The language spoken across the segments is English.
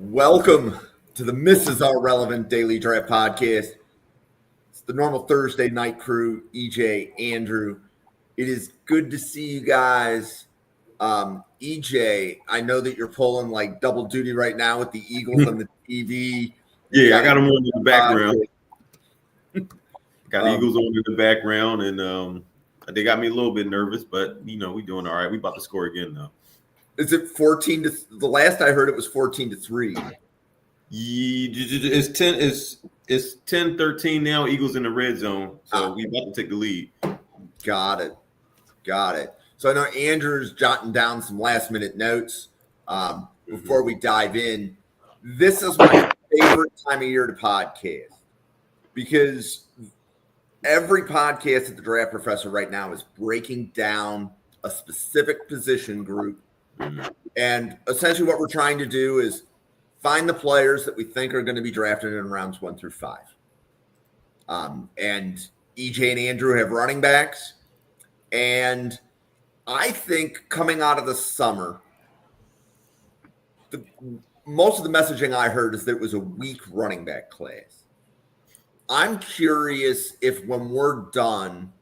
Welcome to the Mrs. All Relevant Daily Draft Podcast. It's the normal Thursday night crew, EJ, Andrew. It is good to see you guys. EJ, I know that you're pulling like double duty right now with the Eagles on the TV. Yeah, I got them on in the background. Got the Eagles on in the background, and they got me a little bit nervous, but we doing all right. We about to score again now. Is it 14 to the last I heard it was 14-3? It's 10-13 now. Eagles in the red zone, so we about to take the lead. Got it. So I know Andrew's jotting down some last minute notes before we dive in. This is my favorite time of year to podcast because every podcast at the Draft Professor right now is breaking down a specific position group. And essentially what we're trying to do is find the players that we think are going to be drafted in rounds 1 through 5. And EJ and Andrew have running backs. And I think coming out of the summer, most of the messaging I heard is that it was a weak running back class. I'm curious if when we're done,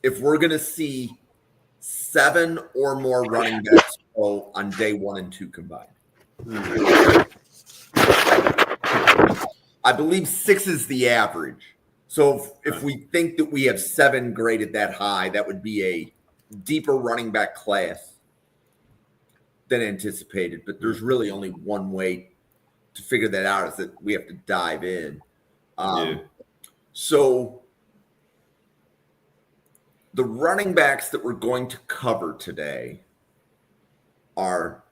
if we're going to see 7 or more running backs on day 1 and 2 combined. I believe 6 is the average. So if we think that we have 7 graded that high, that would be a deeper running back class than anticipated. But there's really only one way to figure that out, is that we have to dive in. So the running backs that we're going to cover today are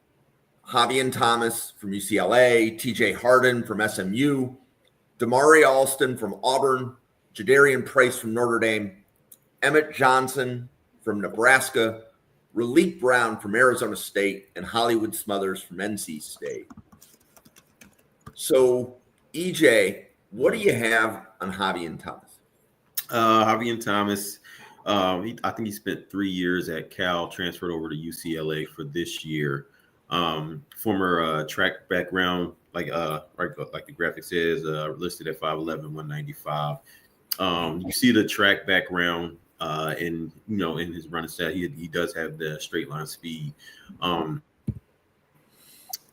Javian Thomas from UCLA, TJ Harden from SMU, Damari Alston from Auburn, Jadarian Price from Notre Dame, Emmet Johnson from Nebraska, Raleek Brown from Arizona State, and Hollywood Smothers from NC State. So, EJ, what do you have on Javian Thomas? Javian Thomas, I think he spent 3 years at Cal, transferred over to UCLA for this year. Former track background, like the graphic says, listed at 5'11", 195. You see the track background in his running stat. He does have the straight line speed.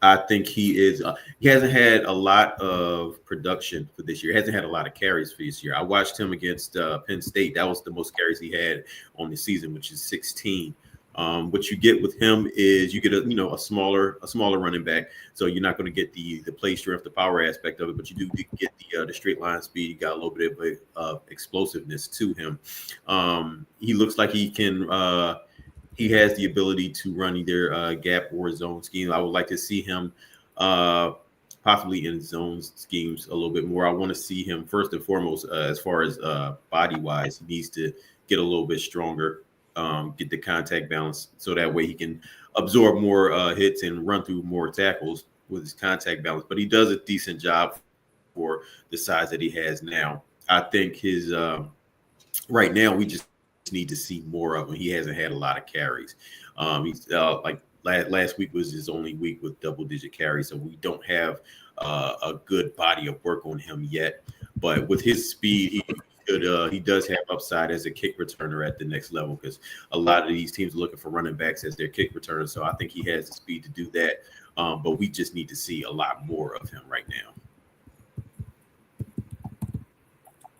I think he hasn't had a lot of production for this year. He hasn't had a lot of carries for this year. I watched him against Penn State. That was the most carries he had on the season, which is 16. What you get with him is you get a smaller running back. So you're not going to get the play strength, the power aspect of it, but you do get the straight line speed. You got a little bit of explosiveness to him. He looks like he can. He has the ability to run either gap or zone schemes. I would like to see him possibly in zone schemes a little bit more. I want to see him first and foremost, as far as body-wise, he needs to get a little bit stronger, get the contact balance, so that way he can absorb more hits and run through more tackles with his contact balance. But he does a decent job for the size that he has now. I think his right now we just need to see more of him. He hasn't had a lot of carries. He's like last week was his only week with double-digit carries, so we don't have a good body of work on him yet. But with his speed, he does have upside as a kick returner at the next level, because a lot of these teams are looking for running backs as their kick returners. So I think he has the speed to do that. But we just need to see a lot more of him right now.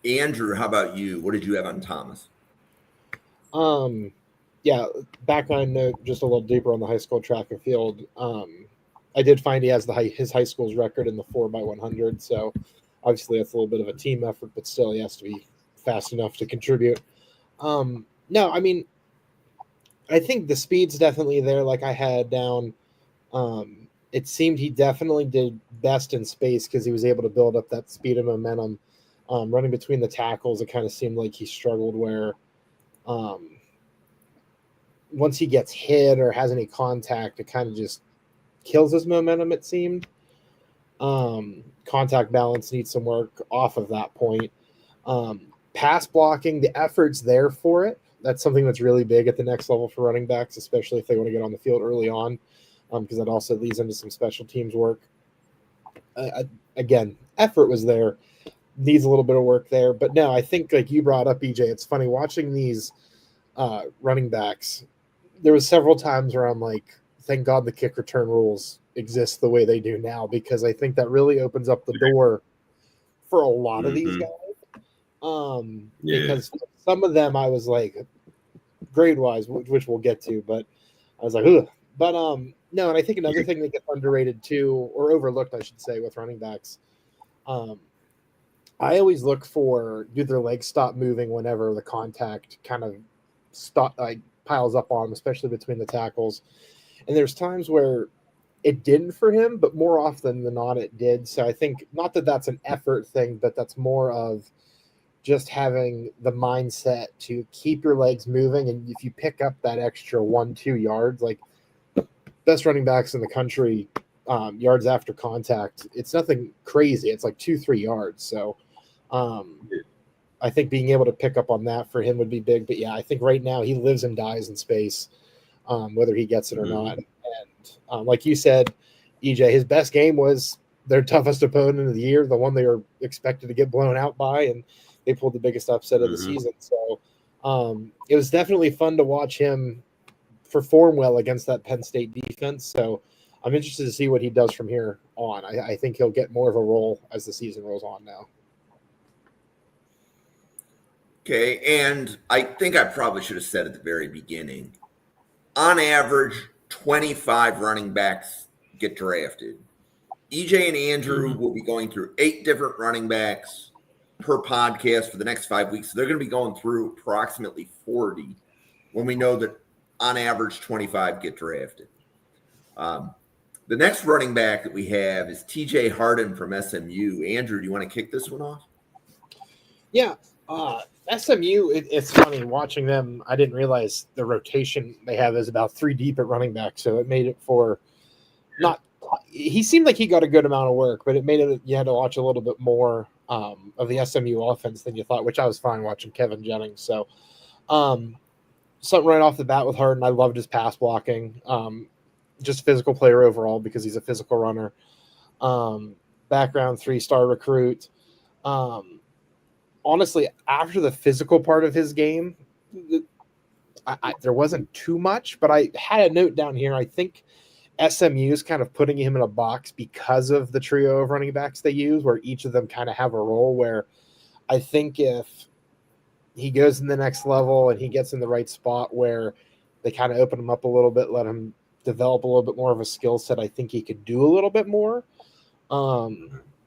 Andrew, how about you? What did you have on Thomas? Yeah, background note, just a little deeper on the high school track and field. I did find he has his high school's record in the 4x100, so obviously that's a little bit of a team effort, but still he has to be fast enough to contribute. No, I mean, I think the speed's definitely there, like I had down. It seemed he definitely did best in space because he was able to build up that speed and momentum. Running between the tackles, it kind of seemed like he struggled where once he gets hit or has any contact, it kind of just kills his momentum, it seemed. Contact balance needs some work off of that point. Pass blocking, the effort's there for it. That's something that's really big at the next level for running backs, especially if they want to get on the field early on, because that also leads into some special teams work. Again, effort was there. Needs a little bit of work there, but no, I think like you brought up, EJ. It's funny watching these running backs. There was several times where I'm like, thank God the kick return rules exist the way they do now, because I think that really opens up the door for a lot of these guys. Because some of them I was like, grade wise, which we'll get to, but I was like, ugh. But no, and I think another thing that gets underrated too, or overlooked, I should say, with running backs, I always look for, do their legs stop moving whenever the contact kind of piles up on them, especially between the tackles. And there's times where it didn't for him, but more often than not, it did. So I think not that that's an effort thing, but that's more of just having the mindset to keep your legs moving. And if you pick up that extra 1-2 yards, like best running backs in the country, yards after contact, it's nothing crazy. It's like 2-3 yards. So I think being able to pick up on that for him would be big. But yeah, I think right now he lives and dies in space, whether he gets it or not. And like you said, EJ, his best game was their toughest opponent of the year, the one they were expected to get blown out by, and they pulled the biggest upset of the season. So it was definitely fun to watch him perform well against that Penn State defense. So I'm interested to see what he does from here on. I think he'll get more of a role as the season rolls on now. Okay, and I think I probably should have said at the very beginning, on average, 25 running backs get drafted. EJ and Andrew will be going through 8 different running backs per podcast for the next 5 weeks. So they're going to be going through approximately 40 when we know that on average 25 get drafted. The next running back that we have is TJ Harden from SMU. Andrew, do you want to kick this one off? Yeah. SMU, it's funny watching them. I didn't realize the rotation they have is about 3 deep at running back. So it made it for not – he seemed like he got a good amount of work, but it made it – you had to watch a little bit more of the SMU offense than you thought, which I was fine watching Kevin Jennings. So something right off the bat with Harden, I loved his pass blocking. Just physical player overall because he's a physical runner. Background 3-star recruit. Honestly, after the physical part of his game, there wasn't too much, but I had a note down here. I think SMU is kind of putting him in a box because of the trio of running backs they use, where each of them kind of have a role where I think if he goes in the next level and he gets in the right spot where they kind of open him up a little bit, let him develop a little bit more of a skill set, I think he could do a little bit more.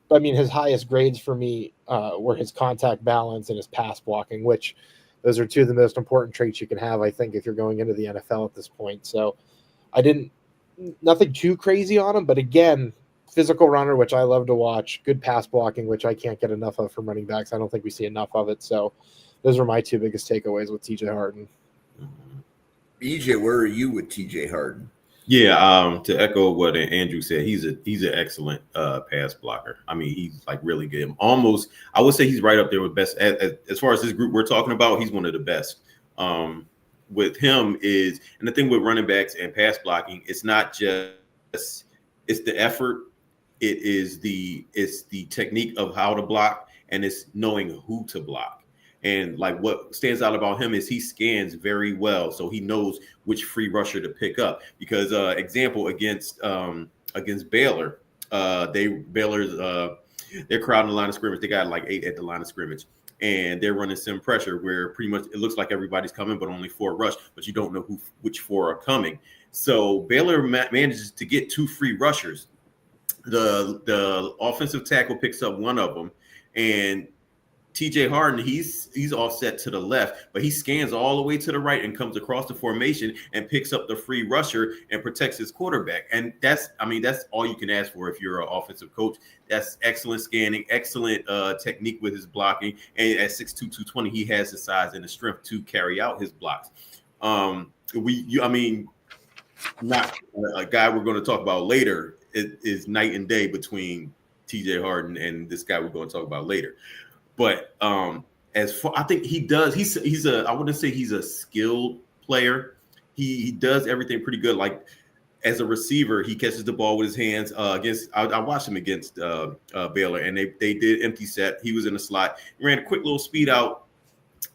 But I mean, his highest grades for me were his contact balance and his pass blocking, which those are 2 of the most important traits you can have, I think, if you're going into the NFL at this point. So nothing too crazy on him, but again, physical runner, which I love to watch, good pass blocking, which I can't get enough of from running backs. I don't think we see enough of it. So those are my 2 biggest takeaways with TJ Harden. EJ, where are you with TJ Harden? Yeah, to echo what Andrew said, he's an excellent pass blocker. I mean, he's like really good. Almost, I would say he's right up there with best. As far as this group we're talking about, he's one of the best. With him is, and the thing with running backs and pass blocking, it's not just it's the effort. It's the technique of how to block, and it's knowing who to block. And like what stands out about him is he scans very well, so he knows which free rusher to pick up. Because example against Baylor, they're crowding the line of scrimmage. They got like 8 at the line of scrimmage, and they're running sim pressure where pretty much it looks like everybody's coming, but only 4 rush, but you don't know which 4 are coming. So Baylor manages to get 2 free rushers. The offensive tackle picks up one of them, and TJ Harden, he's offset to the left, but he scans all the way to the right and comes across the formation and picks up the free rusher and protects his quarterback. And that's all you can ask for if you're an offensive coach. That's excellent scanning, excellent technique with his blocking. And at 6'2", 220, he has the size and the strength to carry out his blocks. Not a guy we're going to talk about later. It is night and day between TJ Harden and this guy we're going to talk about later. But as far, I think he does. I wouldn't say he's a skilled player. He does everything pretty good. Like as a receiver, he catches the ball with his hands. I watched him against Baylor, and they did empty set. He was in the slot, ran a quick little speed out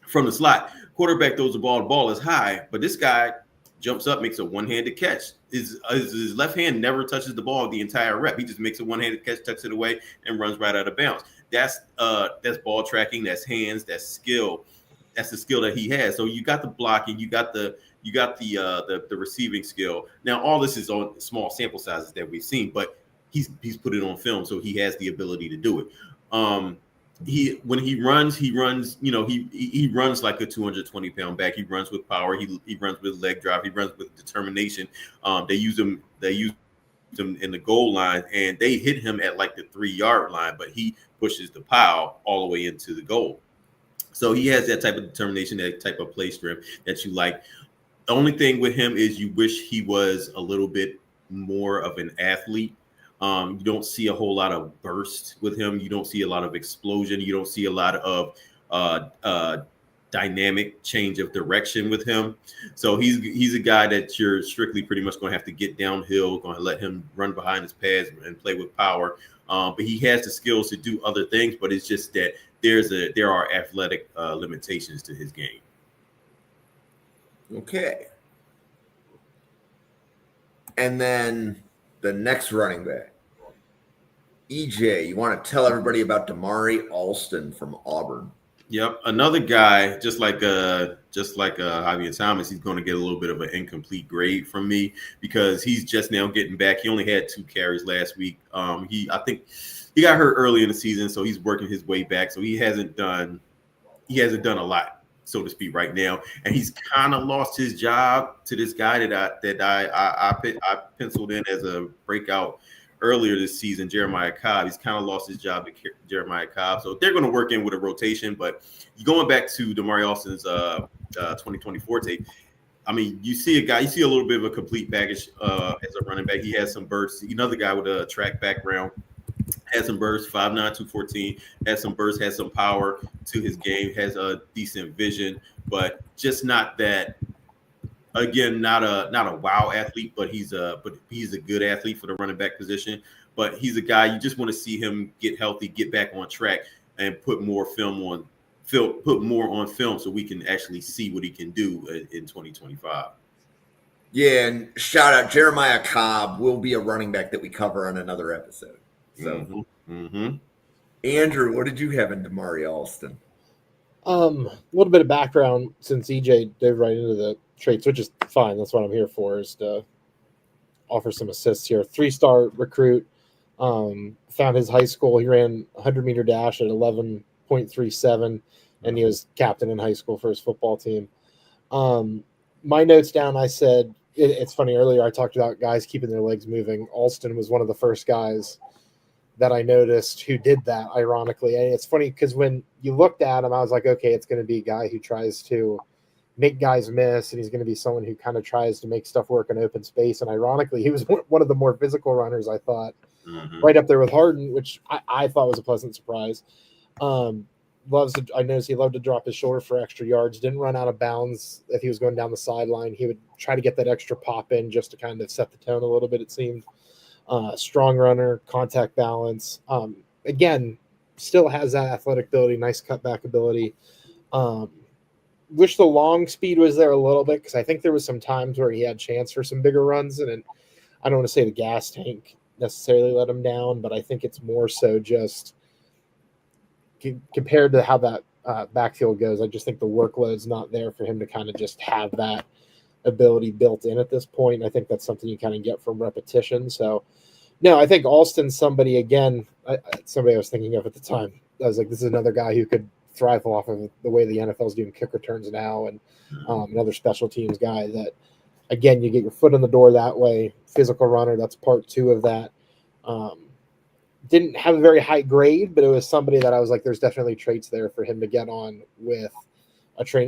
from the slot. Quarterback throws the ball is high, but this guy jumps up, makes a one-handed catch. His left hand never touches the ball the entire rep. He just makes a one-handed catch, tucks it away, and runs right out of bounds. That's ball tracking, that's hands, that's skill. That's the skill that he has. So you got the blocking, you got the receiving skill. Now all this is on small sample sizes that we've seen, but he's put it on film, so he has the ability to do it. When he runs, he runs like a 220-pound back. He runs with power. He runs with leg drive. He runs with determination. They use him in the goal line, and they hit him at like the 3-yard line, but he pushes the pile all the way into the goal. So he has that type of determination, that type of play strength that you like. The only thing with him is you wish he was a little bit more of an athlete. You don't see a whole lot of burst with him. You don't see a lot of explosion. You don't see a lot of dynamic change of direction with him. So he's a guy that you're strictly pretty much going to have to get downhill, going to let him run behind his pads and play with power. But he has the skills to do other things, but it's just that there are athletic limitations to his game. Okay. And then the next running back, EJ, you want to tell everybody about Damari Alston from Auburn? Yep, another guy just like Javian Thomas. He's going to get a little bit of an incomplete grade from me because he's just now getting back. He only had 2 carries last week. I think he got hurt early in the season, so he's working his way back. So he hasn't done a lot, so to speak, right now. And he's kind of lost his job to this guy that I penciled in as a breakout earlier this season, Jeremiah Cobb. He's kind of lost his job to Jeremiah Cobb. So they're going to work in with a rotation. But going back to Damari Alston's 2024 tape, I mean, you see a little bit of a complete package as a running back. He has some bursts. Another guy with a track background. Has some bursts, 5'9", 214, has some bursts, has some power to his game, has a decent vision, but just not that. Again, not a wow athlete, but he's a good athlete for the running back position. But he's a guy you just want to see him get healthy, get back on track, and put more on film so we can actually see what he can do in 2025. Yeah, and shout out Jeremiah Cobb will be a running back that we cover on another episode. So, Andrew, what did you have in Damari Alston? A little bit of background since EJ dove right into the traits, which is fine. That's what I'm here for, is to offer some assists here. 3-star recruit. Found his high school. He ran 100-meter dash at 11.37, and he was captain in high school for his football team. My notes down, I said, it's funny, earlier I talked about guys keeping their legs moving. Alston was one of the first guys that I noticed who did that, ironically. And it's funny because when you looked at him, I was like, okay, it's going to be a guy who tries to make guys miss, and he's going to be someone who kind of tries to make stuff work in open space. And ironically, he was one of the more physical runners, I thought, right up there with Harden, which I thought was a pleasant surprise. I noticed he loved to drop his shoulder for extra yards, didn't run out of bounds if he was going down the sideline. He would try to get that extra pop in just to kind of set the tone a little bit, it seemed. Strong runner, contact balance. Again, still has that athletic ability, nice cutback ability. Wish the long speed was there a little bit, because I think there was some times where he had chance for some bigger runs, and I don't want to say the gas tank necessarily let him down, but I think it's more so just compared to how that backfield goes. I just think the workload's not there for him to kind of just have that ability built in at this point. I think that's something you kind of get from repetition. So, no, I think Alston's somebody, again, somebody I was thinking of at the time. I was like, this is another guy who could thrive off of the way the NFL's doing kick returns now, and another special teams guy that, again, you get your foot in the door that way. Physical runner, that's part 2 of that. Didn't have a very high grade, but it was somebody that I was like, there's definitely traits there for him to get on with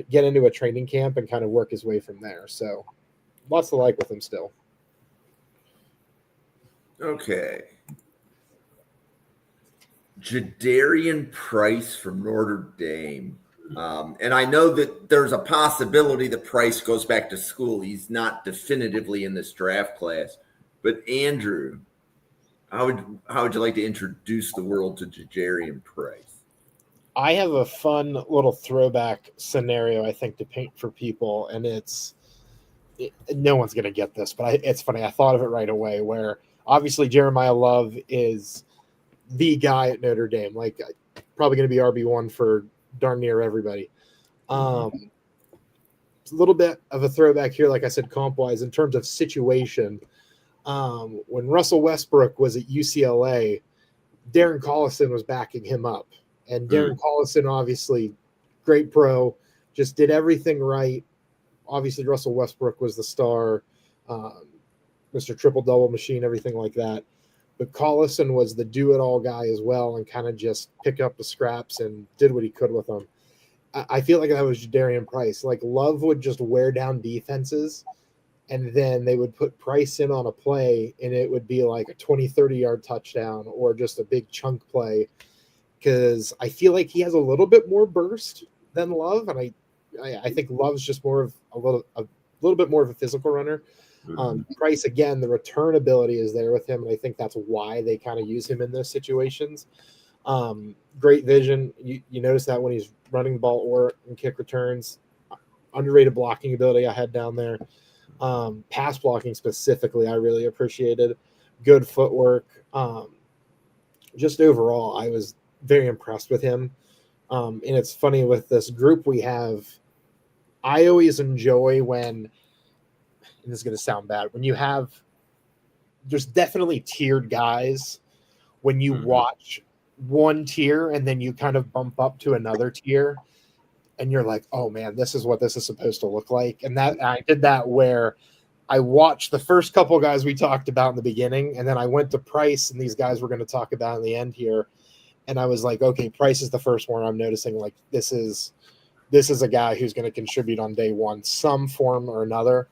get into a training camp and kind of work his way from there. So lots to like with him still. Okay. Jadarian Price from Notre Dame. And I know that there's a possibility that Price goes back to school. He's not definitively in this draft class. But Andrew, how would you like to introduce the world to Jadarian Price? I have a fun little throwback scenario I think to paint for people, and no one's going to get this, but it's funny. I thought of it right away. Where obviously Jeremiah Love is the guy at Notre Dame, like probably going to be RB1 for darn near everybody. A little bit of a throwback here, like I said, comp-wise in terms of situation. When Russell Westbrook was at UCLA, Darren Collison was backing him up. And Darren Collison, obviously, great pro, just did everything right. Obviously, Russell Westbrook was the star, Mr. Triple-Double machine, everything like that. But Collison was the do-it-all guy as well and kind of just picked up the scraps and did what he could with them. I feel like that was Jadarian Price. Like, Love would just wear down defenses, and then they would put Price in on a play, and it would be like a 20, 30-yard touchdown or just a big chunk play. Because I feel like he has a little bit more burst than Love, and I think Love's just more of a little bit more of a physical runner. Price, again, the return ability is there with him, and I think that's why they kind of use him in those situations. Great vision. You notice that when he's running the ball or in kick returns. Underrated blocking ability I had down there. Pass blocking specifically, I really appreciated. Good footwork. Just overall, I was very impressed with him. And it's funny with this group we have, I always enjoy when, and this is going to sound bad, when you have, there's definitely tiered guys when you watch one tier and then you kind of bump up to another tier and you're like, oh man, this is what this is supposed to look like. And that I did that where I watched the first couple guys we talked about in the beginning, and then I went to Price and these guys we're going to talk about in the end here. And I was like, okay, Price is the first one I'm noticing. Like this is a guy who's going to contribute on day one, some form or another.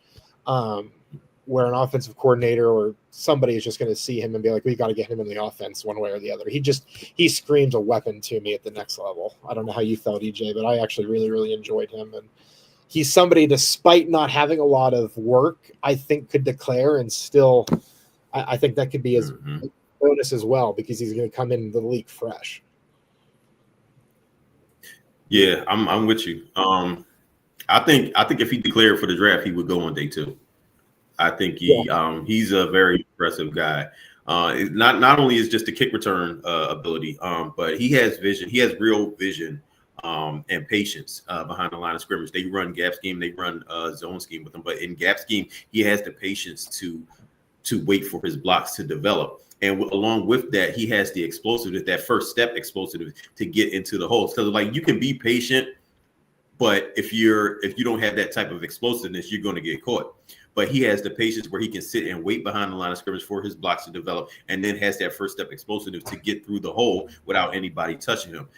Where an offensive coordinator or somebody is just going to see him and be like, we got to get him in the offense one way or the other. He screams a weapon to me at the next level. I don't know how you felt, EJ, but I actually really, really enjoyed him. And he's somebody, despite not having a lot of work, I think could declare and still, I think that could be his bonus as well, because he's going to come in the league fresh. Yeah, I'm with you. I think if he declared for the draft, he would go on day 2. I think he's a very impressive guy. Not only is just the kick return ability, but he has vision. He has real vision and patience behind the line of scrimmage. They run gap scheme, they run zone scheme with him, but in gap scheme, he has the patience to wait for his blocks to develop. And along with that, he has the explosiveness, that first step explosiveness to get into the hole. So like you can be patient, but if you don't have that type of explosiveness, you're going to get caught. But he has the patience where he can sit and wait behind the line of scrimmage for his blocks to develop, and then has that first step explosiveness to get through the hole without anybody touching him.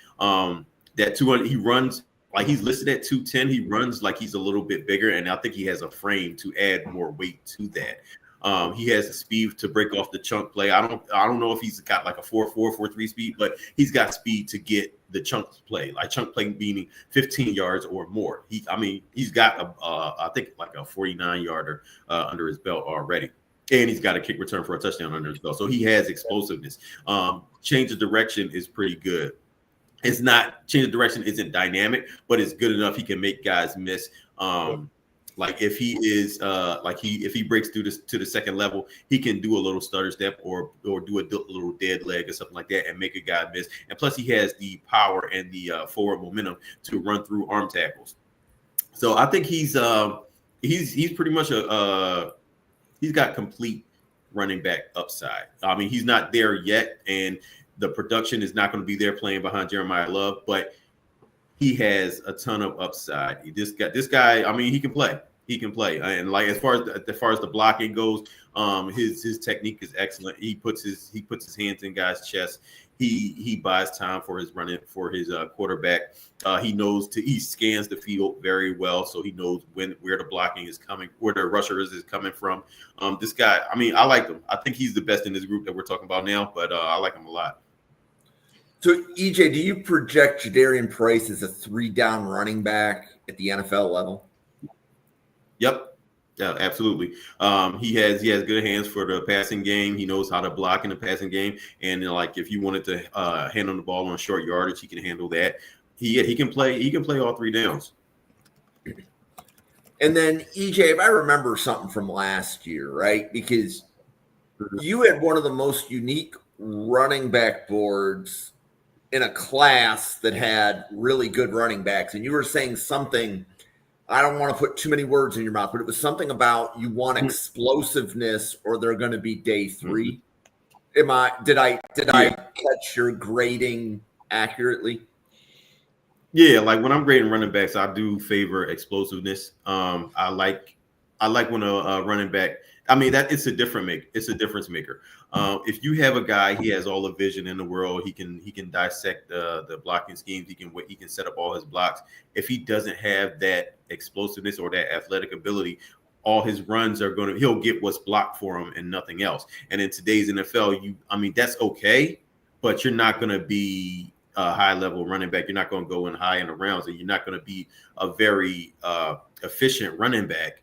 That 200, he runs like he's listed at 210. He runs like he's a little bit bigger, and I think he has a frame to add more weight to that. He has the speed to break off the chunk play. I don't know if he's got like a 4.4, 4.3 speed, but he's got speed to get the chunk play, like chunk play meaning 15 yards or more. He's got I think like a 49-yarder under his belt already. And he's got a kick return for a touchdown under his belt. So he has explosiveness. Change of direction is pretty good. It's not, change of direction isn't dynamic, but it's good enough. He can make guys miss. Like if he is if he breaks through to the second level, he can do a little stutter step or do a little dead leg or something like that and make a guy miss. And plus he has the power and the forward momentum to run through arm tackles. So I think he's pretty much he's got complete running back upside. I mean, he's not there yet, and the production is not going to be there playing behind Jeremiah Love, but he has a ton of upside. This guy, I mean, he can play. He can play, and like as far as the blocking goes, his technique is excellent. He puts his hands in guys' chests. He buys time for his running for his quarterback. He scans the field very well, so he knows where the blocking is coming, where the rusher is coming from. This guy, I mean, I like him. I think he's the best in this group that we're talking about now, but I like him a lot. So, EJ, do you project Jadarian Price as a 3-down running back at the NFL level? Yep. Yeah, absolutely. He has good hands for the passing game. He knows how to block in the passing game, and like if you wanted to handle the ball on short yardage, he can handle that. He can play. He can play all three downs. And then EJ, if I remember something from last year, right? Because you had one of the most unique running back boards in a class that had really good running backs, and you were saying something. I don't want to put too many words in your mouth, but it was something about you want explosiveness or they're going to be day three. Did I catch your grading accurately? Yeah, like when I'm grading running backs, I do favor explosiveness. I like when a running back. I mean that it's a difference maker. If you have a guy, he has all the vision in the world. He can dissect the blocking schemes. He can set up all his blocks. If he doesn't have that explosiveness or that athletic ability, all his runs he'll get what's blocked for him and nothing else. And in today's NFL, that's okay, but you're not going to be a high level running back. You're not going to go in high in the rounds, and you're not going to be a very efficient running back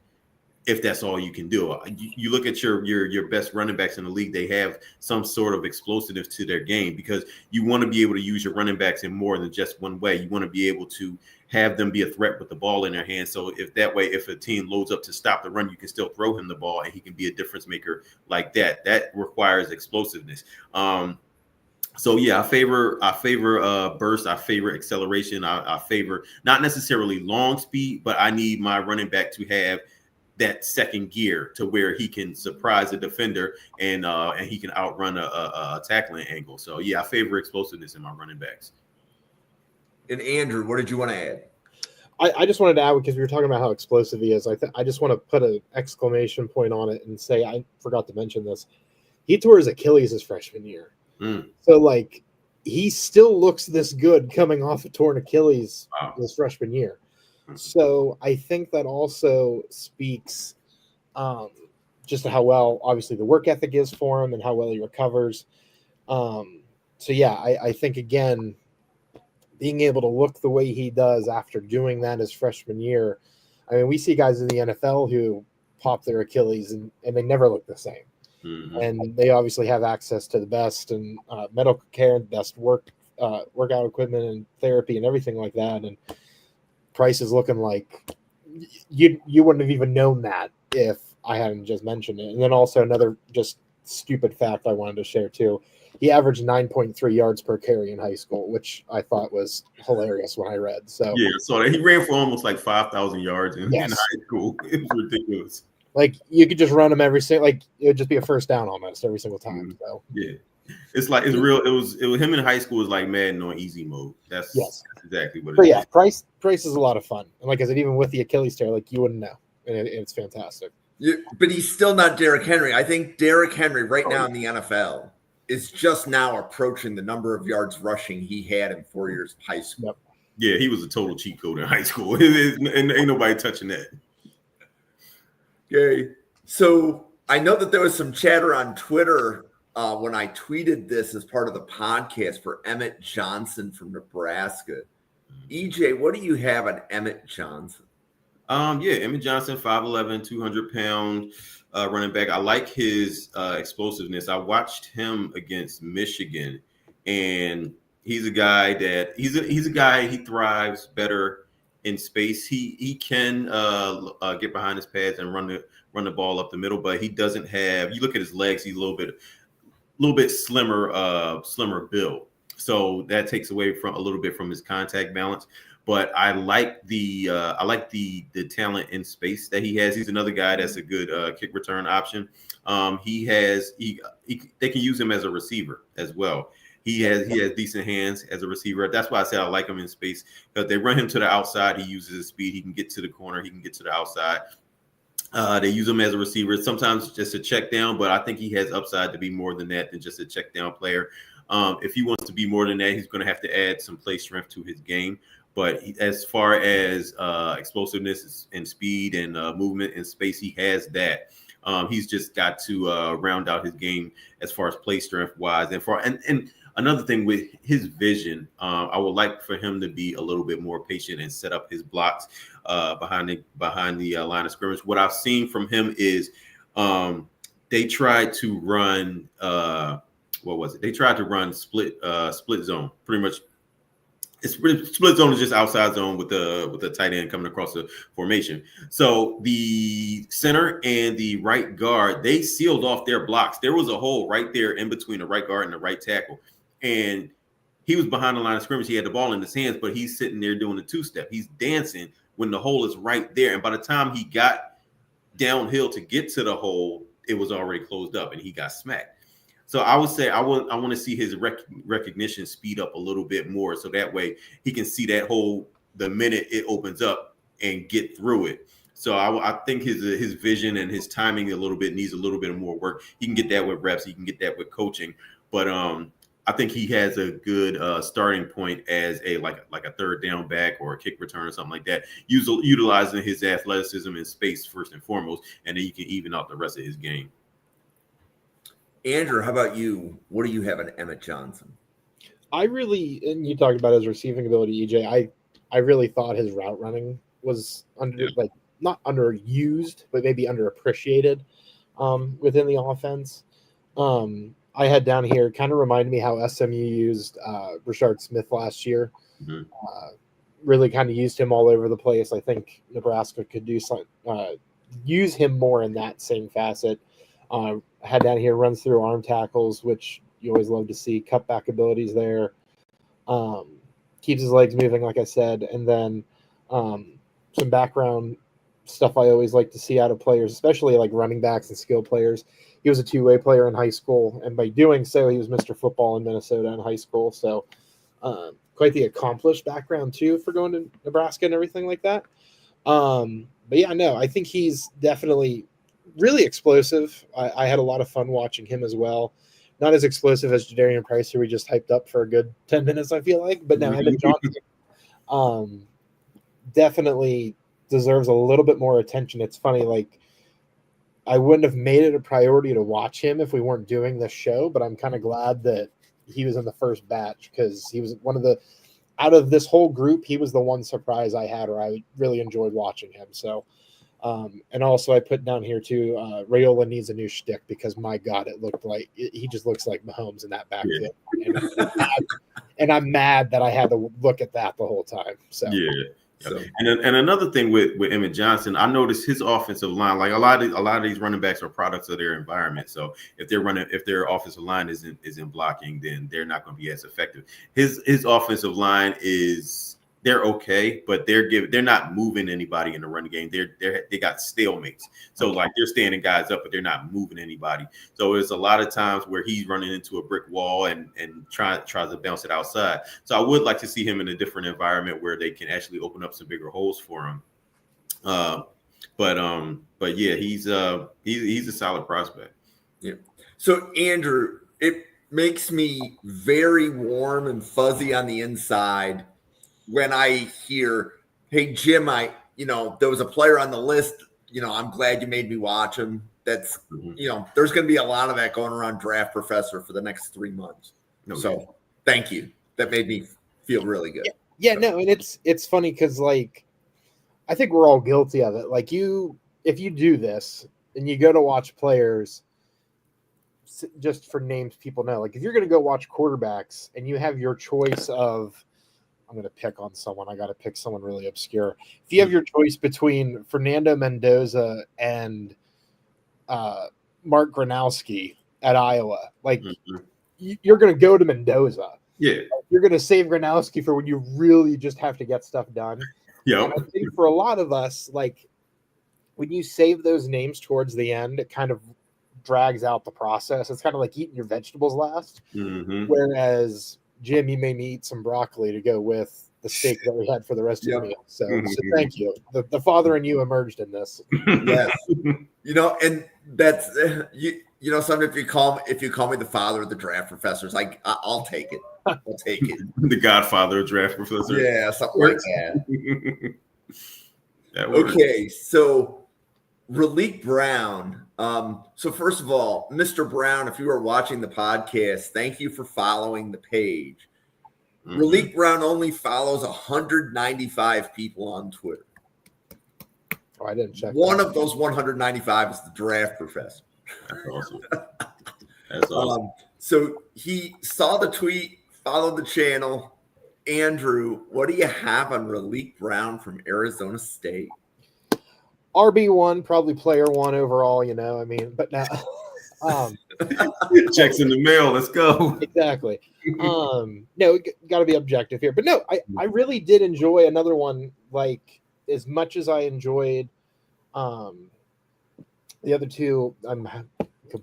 if that's all you can do. You look at your best running backs in the league, they have some sort of explosiveness to their game because you want to be able to use your running backs in more than just one way. You want to be able to have them be a threat with the ball in their hands. So if a team loads up to stop the run, you can still throw him the ball and he can be a difference maker like that. That requires explosiveness. So yeah, I favor burst. I favor acceleration. I favor not necessarily long speed, but I need my running back to have that second gear to where he can surprise a defender and he can outrun a tackling angle. So yeah, I favor explosiveness in my running backs. And Andrew, what did you want to add? I just wanted to add, because we were talking about how explosive he is. I just want to put an exclamation point on it and say, I forgot to mention this. He tore his Achilles his freshman year. So like he still looks this good coming off a torn Achilles his freshman year. So I think that also speaks just to how well, obviously, the work ethic is for him and how well he recovers. So, yeah, I think, again, being able to look the way he does after doing that his freshman year. I mean, we see guys in the NFL who pop their Achilles and they never look the same. Mm-hmm. And they obviously have access to the best and medical care, best workout equipment and therapy and everything like that. And Price is looking like you wouldn't have even known that if I hadn't just mentioned it. And then also another just stupid fact I wanted to share too. He averaged 9.3 yards per carry in high school, which I thought was hilarious when I read. So yeah, so he ran for almost like 5,000 yards in high school. It was ridiculous. Like you could just run him it would just be a first down almost every single time. So yeah. It's real. It was him in high school was like Madden on easy mode. That's exactly what it is. Yeah, Price is a lot of fun. And like I said, even with the Achilles tear, like you wouldn't know. And it's fantastic. Yeah, but he's still not Derrick Henry. I think Derrick Henry right now in the NFL is just now approaching the number of yards rushing he had in 4 years of high school. Yep. Yeah, he was a total cheat code in high school. And ain't nobody touching that. Okay. So I know that there was some chatter on Twitter when I tweeted this as part of the podcast for Emmet Johnson from Nebraska. EJ, what do you have on Emmet Johnson? Emmet Johnson, 5'11", 200-pound running back. I like his explosiveness. I watched him against Michigan, and he's a guy that he thrives better in space. He can get behind his pads and run the ball up the middle, but he doesn't have. You look at his legs; he's a little bit slimmer build. So that takes away from a little bit from his contact balance. But I like the talent in space that he has. He's another guy that's a good kick return option. They can use him as a receiver as well. He has decent hands as a receiver. That's why I said I like him in space, because they run him to the outside. He uses his speed. He can get to the corner. He can get to the outside. They use him as a receiver, sometimes just a check down, but I think he has upside to be more than that, than just a check down player. If he wants to be more than that, he's going to have to add some play strength to his game. But as far as explosiveness and speed and movement in space, he has that. He's just got to round out his game as far as play strength wise. And another thing with his vision, I would like for him to be a little bit more patient and set up his blocks behind the line of scrimmage. What I've seen from him is they tried to run what was it? They tried to run split zone, pretty much. Split zone is just outside zone with the tight end coming across the formation. So the center and the right guard, they sealed off their blocks. There was a hole right there in between the right guard and the right tackle. And he was behind the line of scrimmage. He had the ball in his hands, but he's sitting there doing the two-step. He's dancing when the hole is right there. And by the time he got downhill to get to the hole, it was already closed up and he got smacked. So I would say I want to see his recognition speed up a little bit more, so that way he can see that hole the minute it opens up and get through it. So I think his vision and his timing needs a little bit of more work. He can get that with reps. He can get that with coaching. But I think he has a good starting point as a third down back or a kick return or something like that, utilizing his athleticism and space first and foremost, and then you can even out the rest of his game. Andrew, how about you? What do you have in Emmet Johnson? And you talked about his receiving ability, EJ. I really thought his route running was not underused, but maybe underappreciated within the offense. I had down here, kind of reminded me how SMU used Rashard Smith last year. Mm-hmm. Really kind of used him all over the place. I think Nebraska could use him more in that same facet. Had down here runs through arm tackles, which you always love to see. Cutback abilities there. Keeps his legs moving, like I said. And then some background stuff I always like to see out of players, especially like running backs and skill players. He was a two-way player in high school, and by doing so, he was Mr. Football in Minnesota in high school. So quite the accomplished background, too, for going to Nebraska and everything like that. But, yeah, no, I think he's definitely – really explosive. I had a lot of fun watching him as well. Not as explosive as Jadarian Price, who we just hyped up for a good 10 minutes, I feel like. But now Emmet Johnson definitely deserves a little bit more attention. It's funny, like, I wouldn't have made it a priority to watch him if we weren't doing this show, but I'm kind of glad that he was in the first batch because he was one of the – out of this whole group, he was the one surprise I had, or I really enjoyed watching him. So – and also I put down here too, Raiola needs a new shtick because my God, it looked like he just looks like Mahomes in that backfield. Yeah. And I'm mad that I had to look at that the whole time. So yeah. So. And another thing with Emmet Johnson, I noticed his offensive line, like a lot of these running backs are products of their environment. So if their offensive line isn't blocking, then they're not going to be as effective. His offensive line they're okay, but they're not moving anybody in the running game. They got stalemates. So like they're standing guys up, but they're not moving anybody. So there's a lot of times where he's running into a brick wall and tries to bounce it outside. So I would like to see him in a different environment where they can actually open up some bigger holes for him. But yeah, he's a solid prospect. Yeah. So Andrew, it makes me very warm and fuzzy on the inside when I hear, hey, Jim, there was a player on the list, I'm glad you made me watch him. That's, there's going to be a lot of that going around Draft Professor for the next 3 months. So thank you. That made me feel really good. Yeah, no, and it's funny because, like, I think we're all guilty of it. Like, if you do this and you go to watch players just for names people know, like if you're going to go watch quarterbacks and you have your choice of, I'm going to pick on someone. I got to pick someone really obscure. If you have your choice between Fernando Mendoza and Mark Gronowski at Iowa, like you're going to go to Mendoza. Yeah. You're going to save Gronowski for when you really just have to get stuff done. Yeah. And I think for a lot of us, like when you save those names towards the end, it kind of drags out the process. It's kind of like eating your vegetables last. Mm-hmm. Whereas Jim, you made me eat some broccoli to go with the steak that we had for the rest of the meal. So thank you. The father and you emerged in this. Yes. And that's something if you call me the father of the draft professors, I'll take it. I'll take it. The godfather of draft professor. Yeah, something like that. Okay, so Raleek Brown, So first of all, Mr. Brown, if you are watching the podcast, thank you for following the page. Raleek Brown only follows 195 people on Twitter. Oh, I didn't check. One of those 195 is the draft professor. That's awesome. That's awesome. So he saw the tweet, followed the channel. Andrew, what do you have on Raleek Brown from Arizona State? RB1, probably player one overall, I mean, but now Checks in the mail. Let's go. Exactly. No, got to be objective here. But no, I really did enjoy another one, like as much as I enjoyed the other two.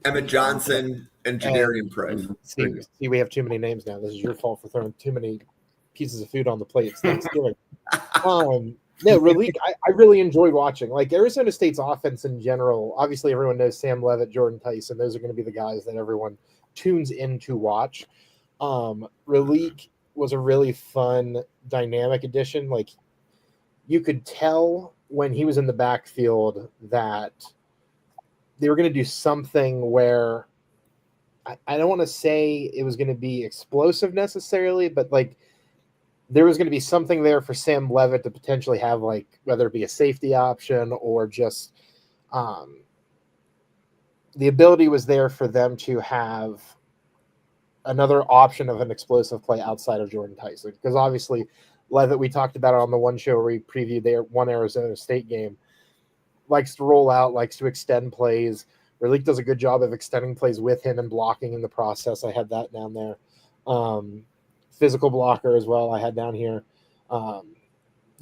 Emmet Johnson and Jadarian Price. See, we have too many names now. This is your fault for throwing too many pieces of food on the plate. It's Thanksgiving. No, Raleek, I really enjoyed watching. Like Arizona State's offense in general, obviously everyone knows Sam Leavitt, Jordan Tyson. Those are going to be the guys that everyone tunes in to watch. Raleek was a really fun, dynamic addition. Like you could tell when he was in the backfield that they were going to do something where I don't want to say it was going to be explosive necessarily, but like there was going to be something there for Sam Leavitt to potentially have, like whether it be a safety option or just the ability was there for them to have another option of an explosive play outside of Jordan Tyson. Because obviously Leavitt, we talked about it on the one show where we previewed their one Arizona State game, likes to roll out, likes to extend plays. Raleek does a good job of extending plays with him and blocking in the process. I had that down there. Physical blocker as well, I had down here.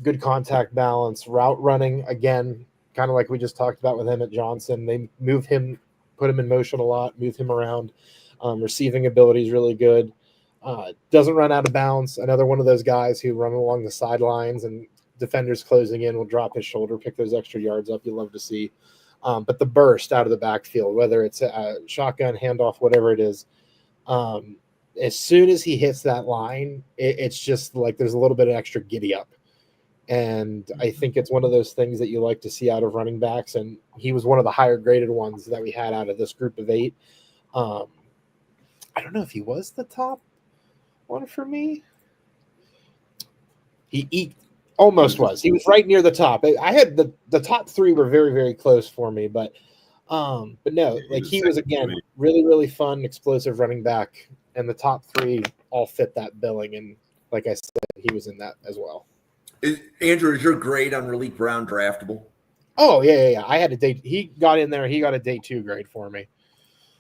Good contact balance, route running, again, kind of like we just talked about with Emmet Johnson. They move him, put him in motion a lot, move him around. Receiving ability is really good. Doesn't run out of bounds. Another one of those guys who run along the sidelines and defenders closing in will drop his shoulder, pick those extra yards up. You love to see. But the burst out of the backfield, whether it's a shotgun, handoff, whatever it is, as soon as he hits that line, it's just like there's a little bit of extra giddy up. And I think it's one of those things that you like to see out of running backs. And he was one of the higher graded ones that we had out of this group of 8. I don't know if he was the top one for me. He almost was. He was right near the top. I had the top 3 were very, very close for me, but no, like he was again really, really fun, explosive running back, and the top 3 all fit that billing. And like I said, he was in that as well. Andrew, is your grade on Raleek Brown draftable? Oh yeah. I had a day. He got in there. He got a day 2 grade for me.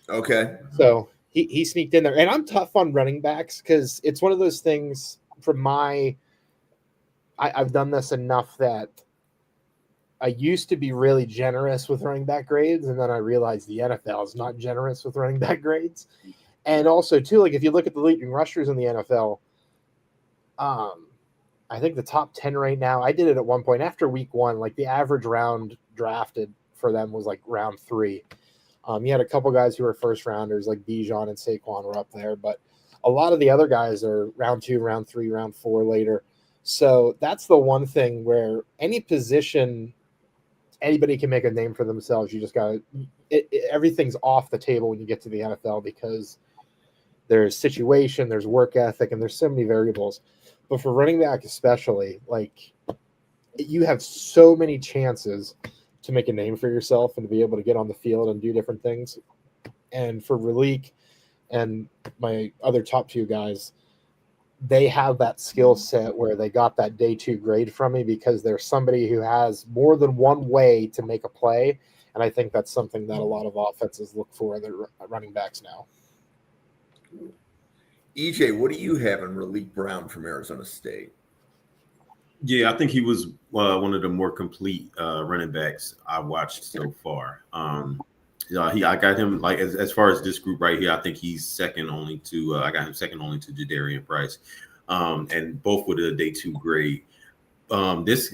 Okay. So he sneaked in there, and I'm tough on running backs because it's one of those things. From I've done this enough that I used to be really generous with running back grades, and then I realized the NFL is not generous with running back grades. And also, too, like if you look at the leading rushers in the NFL, I think the top 10 right now, I did it at one point after week 1, like the average round drafted for them was like round 3. You had a couple guys who were first rounders, like Bijan and Saquon were up there, but a lot of the other guys are round 2, round 3, round 4 later. So that's the one thing where any position, anybody can make a name for themselves. You just got to, everything's off the table when you get to the NFL because there's situation, there's work ethic, and there's so many variables. But for running back especially, like you have so many chances to make a name for yourself and to be able to get on the field and do different things. And for Raleek and my other top 2 guys, they have that skill set where they got that day 2 grade from me because there's somebody who has more than one way to make a play. And I think that's something that a lot of offenses look for in their running backs now. EJ, what do you have in Raleek Brown from Arizona State? Yeah, I think he was one of the more complete running backs I've watched so far. I got him like as far as this group right here. I think he's second only to I got him second only to Jadarian Price, and both with a day 2 grade. This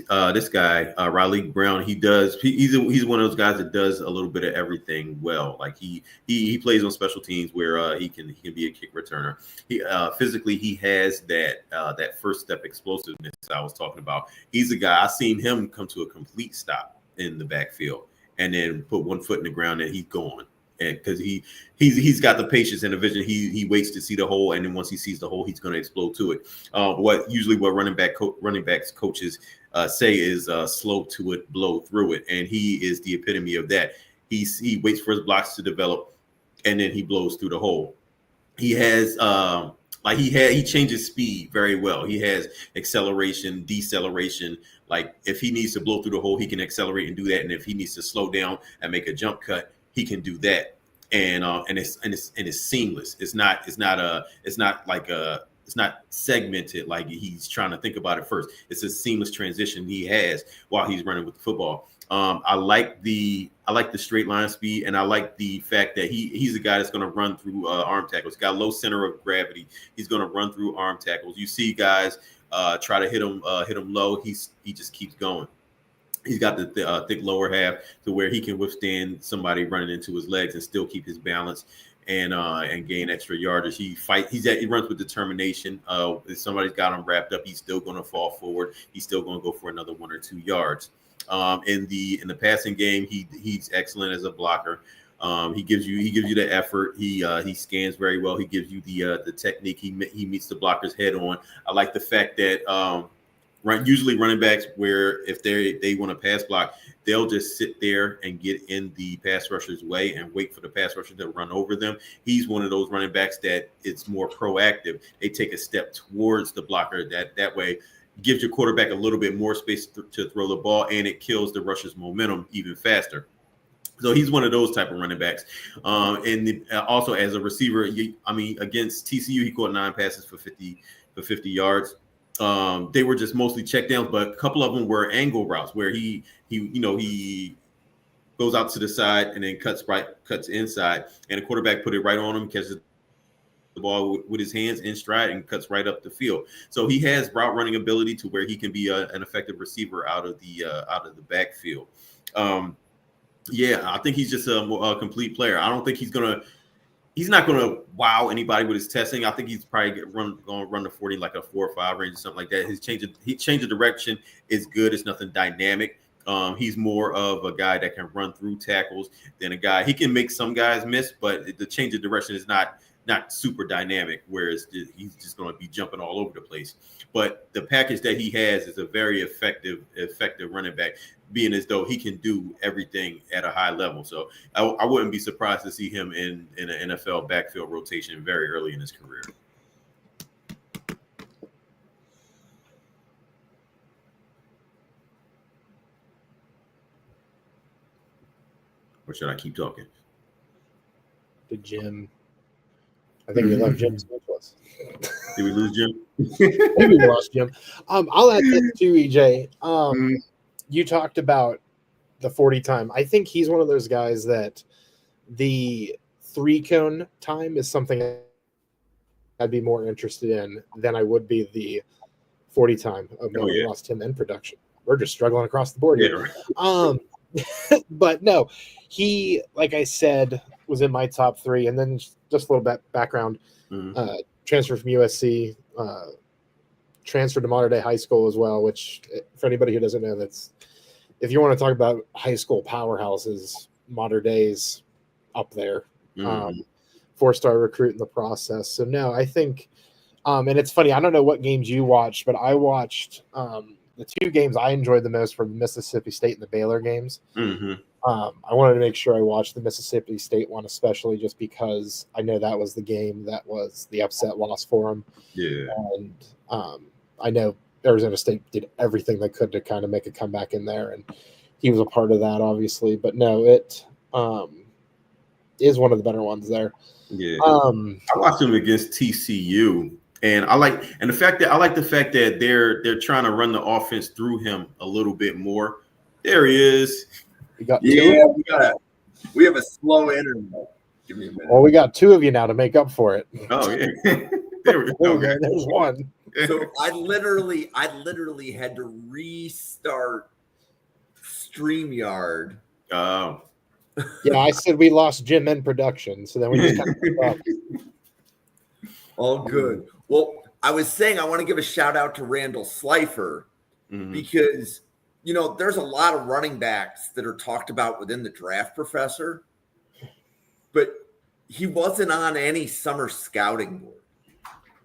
guy Raleek Brown, he's one of those guys that does a little bit of everything well. Like he plays on special teams where he can be a kick returner. He physically he has that first step explosiveness I was talking about. He's a guy I seen him come to a complete stop in the backfield. and then put one foot in the ground and he's gone. And because he's got the patience and the vision, he waits to see the hole, and then once he sees the hole, he's going to explode to it. What running backs coaches say is slow to it, blow through it, and he is the epitome of that. He waits for his blocks to develop, and then he blows through the hole. He has he changes speed very well. He has acceleration, deceleration. Like if he needs to blow through the hole, he can accelerate and do that. And if he needs to slow down and make a jump cut, he can do that. And it's seamless. It's not segmented like he's trying to think about it first. It's a seamless transition he has while he's running with the football. I like the straight line speed, and I like the fact that he's a guy that's going to run through arm tackles. He's got low center of gravity. He's going to run through arm tackles. You see guys try to hit him low. He just keeps going. He's got the thick lower half to where he can withstand somebody running into his legs and still keep his balance and gain extra yardage. He runs with determination. If somebody's got him wrapped up, he's still going to fall forward. He's still going to go for another 1 or 2 yards. In the passing game, he's excellent as a blocker. He gives you the effort. He scans very well. He gives you the technique. He meets the blocker's head on. I like the fact that usually running backs, where if they want to pass block, they'll just sit there and get in the pass rusher's way and wait for the pass rusher to run over them. He's one of those running backs that it's more proactive. They take a step towards the blocker. That way gives your quarterback a little bit more space to throw the ball, and it kills the rusher's momentum even faster. So he's one of those type of running backs. Also as a receiver, against TCU, he caught 9 passes for 50 yards. They were just mostly checkdowns, but a couple of them were angle routes where he goes out to the side and then cuts inside, and the quarterback put it right on him, catches the ball with his hands in stride and cuts right up the field. So he has route running ability to where he can be an effective receiver out of the backfield. I think he's just a complete player. I don't think he's not gonna wow anybody with his testing. I think he's probably going to run the 40 like a 4 or 5 range or something like that. His change of direction is good. It's nothing dynamic. He's more of a guy that can run through tackles than a guy. He can make some guys miss, but the change of direction is not super dynamic, whereas he's just going to be jumping all over the place. But the package that he has is a very effective running back, being as though he can do everything at a high level. So I wouldn't be surprised to see him in an NFL backfield rotation very early in his career. Or should I keep talking? To Jim. I think we left Jim speechless. Did we lose Jim? Maybe we lost Jim. I'll add this too, EJ. You talked about the 40 time. I think he's one of those guys that the 3-cone time is something I'd be more interested in than I would be the 40 time. We lost him in production. We're just struggling across the board here. Yeah, right. But no, he, like I said, was in my top 3. And then just a little bit background, transfer from USC, transferred to modern day high school as well, which for anybody who doesn't know, that's, if you want to talk about high school powerhouses, modern days up there, 4-star recruit in the process. So no, I think, and it's funny, I don't know what games you watched, but I watched the 2 games I enjoyed the most were the Mississippi State and the Baylor games. I wanted to make sure I watched the Mississippi State one, especially just because I know that was the game that was the upset loss for him. Yeah. And I know Arizona State did everything they could to kind of make a comeback in there, and he was a part of that, obviously. But no, it is one of the better ones there. Yeah. I watched him against TCU, and I like the fact that they're trying to run the offense through him a little bit more. There he is. We have a slow internet. Give me a minute. Well, we got 2 of you now to make up for it. Oh yeah. There we go. There's one. So I literally had to restart StreamYard. Oh. Yeah, I said we lost Jim in production, so then we just kind of all good. Well, I was saying I want to give a shout out to Randall Slifer because there's a lot of running backs that are talked about within the draft professor, but he wasn't on any summer scouting board.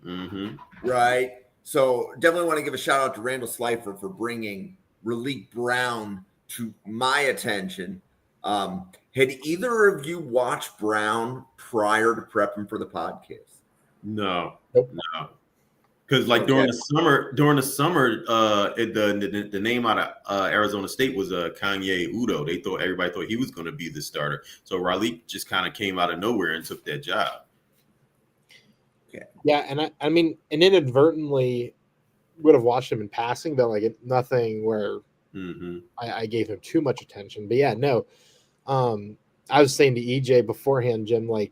Mm-hmm. Right? So definitely want to give a shout out to Randall Slifer for bringing Raleek Brown to my attention. Had either of you watched Brown prior to prepping for the podcast? No. Nope. No. Because during the summer, the name out of Arizona State was Kanye Udo. Everybody thought he was going to be the starter. So Raleek just kind of came out of nowhere and took that job. Yeah, and I mean, and inadvertently would have watched him in passing, but nothing where I gave him too much attention. But yeah, no. I was saying to EJ beforehand, Jim, when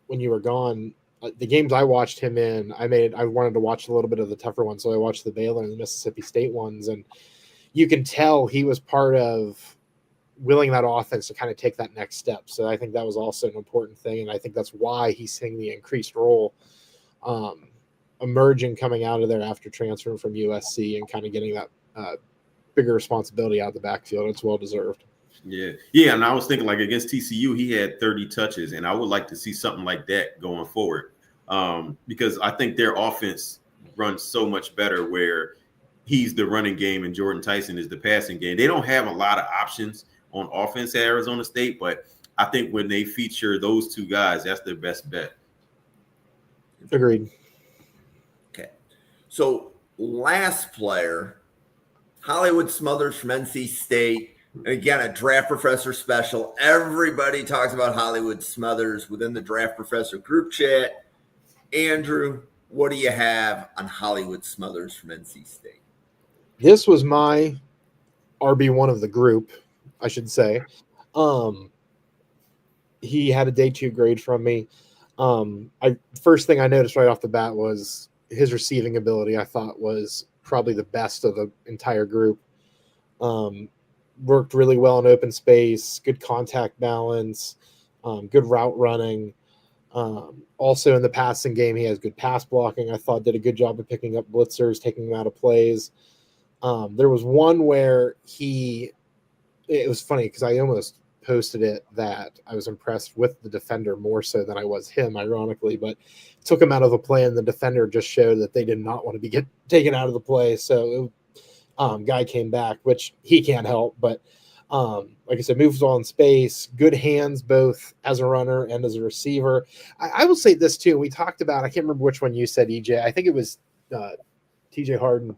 you were gone, the games I watched him in, I wanted to watch a little bit of the tougher ones, so I watched the Baylor and the Mississippi State ones, and you can tell he was part of willing that offense to kind of take that next step. So I think that was also an important thing, and I think that's why he's seeing the increased role emerging coming out of there after transferring from USC and kind of getting that bigger responsibility out of the backfield. It's well deserved. Yeah, and I was thinking against TCU, he had 30 touches, and I would like to see something like that going forward because I think their offense runs so much better where he's the running game and Jordan Tyson is the passing game. They don't have a lot of options on offense at Arizona State, but I think when they feature those two guys, that's their best bet. Agreed. Okay. So last player, Hollywood Smothers from NC State. And again, a draft professor special. Everybody talks about Hollywood Smothers within the draft professor group chat. Andrew, what do you have on Hollywood Smothers from NC State? This was my RB1 of the group, I should say. He had a day 2 grade from me. First thing I noticed right off the bat was his receiving ability. I thought was probably the best of the entire group. Worked really well in open space, good contact balance, good route running. Also in the passing game, he has good pass blocking. I thought did a good job of picking up blitzers, taking them out of plays. There was one where it was funny because I almost posted it that I was impressed with the defender more so than I was him, ironically, but took him out of the play and the defender just showed that they did not want to be taken out of the play. So guy came back, which he can't help, but like I said, moves all in space, good hands both as a runner and as a receiver. I will say this too. We talked about, I can't remember which one you said, EJ. I think it was TJ Harden.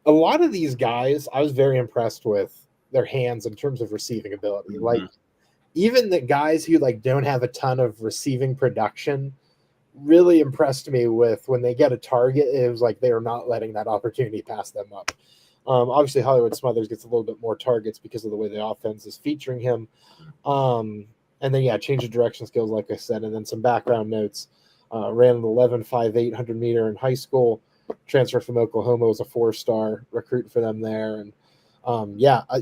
A lot of these guys, I was very impressed with their hands in terms of receiving ability. Mm-hmm. Even the guys who don't have a ton of receiving production really impressed me with when they get a target. It was like they are not letting that opportunity pass them up. Obviously, Hollywood Smothers gets a little bit more targets because of the way the offense is featuring him. And then, change of direction skills, like I said, and then some background notes. Ran an 11.58 100-meter in high school. Transferred from Oklahoma, was a 4-star recruit for them there. And,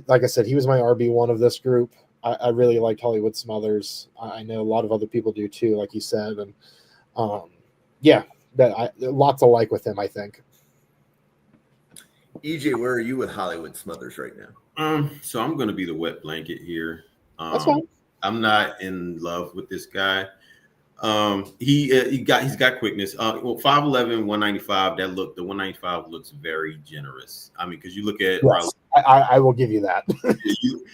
like I said, he was my RB1 of this group. I really liked Hollywood Smothers. I know a lot of other people do too, like you said. And, lots of like with him, I think. EJ, where are you with Hollywood Smothers right now? So I'm going to be the wet blanket here. That's fine. I'm not in love with this guy. He's got quickness. 5'11", 195. The 195 looks very generous. I mean, because you look at yes, I will give you that.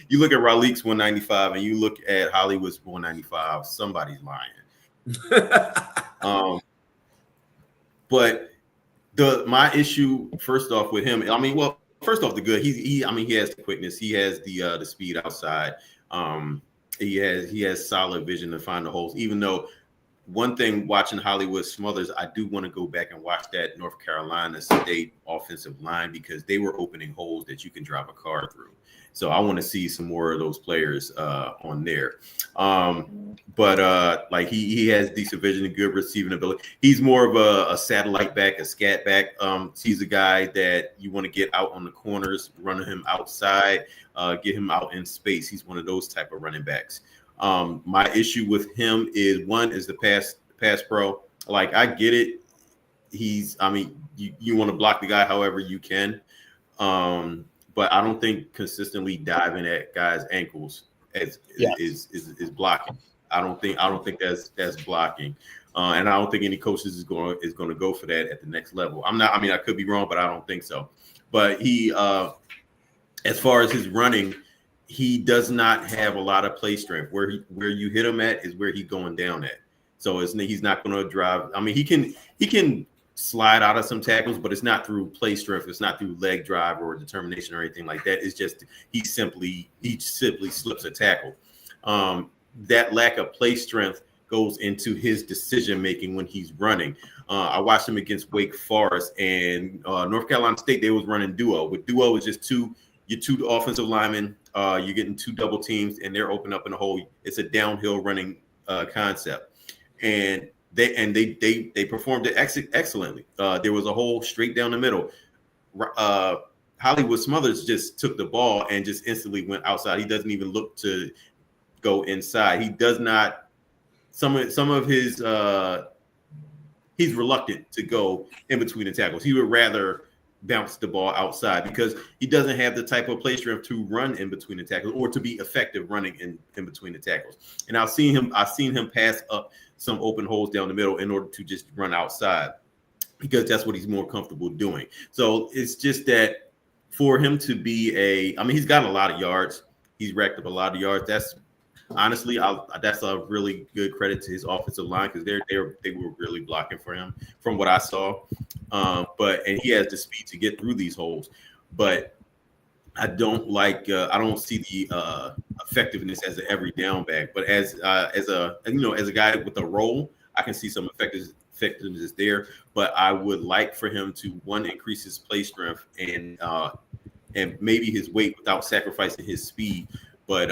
you look at Raleek's 195 and you look at Hollywood's 195. Somebody's lying. But my issue first off with him, first off the good. He has the quickness. He has the speed outside. He has solid vision to find the holes. Even though one thing watching Hollywood Smothers, I do want to go back and watch that North Carolina State offensive line because they were opening holes that you can drive a car through. So I want to see some more of those players on there. But he has decent vision and good receiving ability. He's more of a satellite back, a scat back. He's a guy that you want to get out on the corners, run him outside, get him out in space. He's one of those type of running backs. My issue with him is the pass pro. I get it. You want to block the guy however you can. but I don't think consistently diving at guys' ankles is blocking. I don't think that's blocking. And I don't think any coaches is going to go for that at the next level. I could be wrong, but I don't think so. But he, as far as his running, he does not have a lot of play strength. Where you hit him at is where he's going down at. So he's not going to drive. I mean, he can slide out of some tackles, but it's not through play strength. It's not through leg drive or determination or anything like that. It's just he simply slips a tackle. That lack of play strength goes into his decision making when he's running. I watched him against Wake Forest and North Carolina State. They was running duo. With duo, it's just two offensive linemen. You're getting two double teams, and they're open up in a hole. It's a downhill running concept, and they performed it excellently. There was a hole straight down the middle. Hollywood Smothers just took the ball and just instantly went outside. He doesn't even look to go inside. He does not. Some of his he's reluctant to go in between the tackles. He would rather bounce the ball outside because he doesn't have the type of play strength to run in between the tackles or to be effective running in between the tackles. And I've seen him pass up some open holes down the middle in order to just run outside because that's what he's more comfortable doing. So it's just that for him to be he's got a lot of yards. He's racked up a lot of yards. That's honestly, that's a really good credit to his offensive line because they were really blocking for him from what I saw. And he has the speed to get through these holes, but I don't see the effectiveness as an every down back. But as a guy with a role, I can see some effectiveness there. But I would like for him to increase his play strength and maybe his weight without sacrificing his speed. But